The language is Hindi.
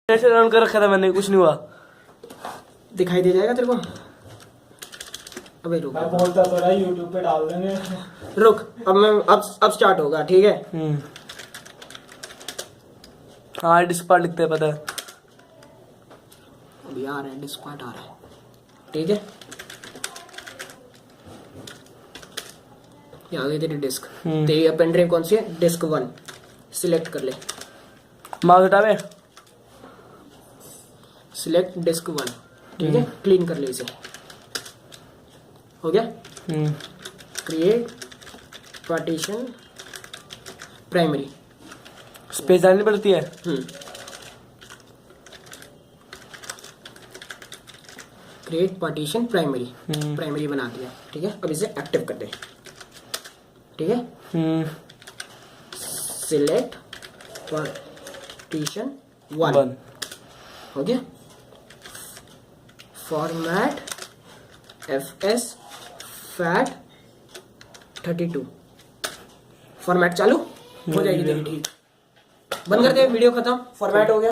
ऐसे ऑन कर रखा था मैंने, कुछ नहीं हुआ। दिखाई दे जाएगा तेरे को? अबे रुक, मैं बोलता तो रहा यूट्यूब पे डाल देंगे। रुक, अब स्टार्ट होगा, ठीक है। हाँ डिस्क पार्ट लिखते हैं, पता है। अभी आ रहा है, डिस्क पार्ट आ रहा है, ठीक है। ये आ गई तेरी डिस्क। तेरी पेन ड्राइव कौन सी है? डिस्क 1 सिलेक्ट कर ले। माउस हटा बे। सिलेक्ट डिस्क 1, ठीक है। क्लीन कर ले इसे, हो गया। क्रिएट पार्टीशन प्राइमरी, स्पेस डालनी पड़ती है। क्रिएट पार्टीशन प्राइमरी, प्राइमरी बना दिया, ठीक है। अब इसे एक्टिव कर दे, ठीक है। सिलेक्ट पार्टीशन 1, हो गया। फॉर्मेट FS फैट 32, फॉर्मेट चालू हो जाएगी तेरी, ठीक। बंद कर दे, वीडियो खत्म, फॉर्मेट हो गया।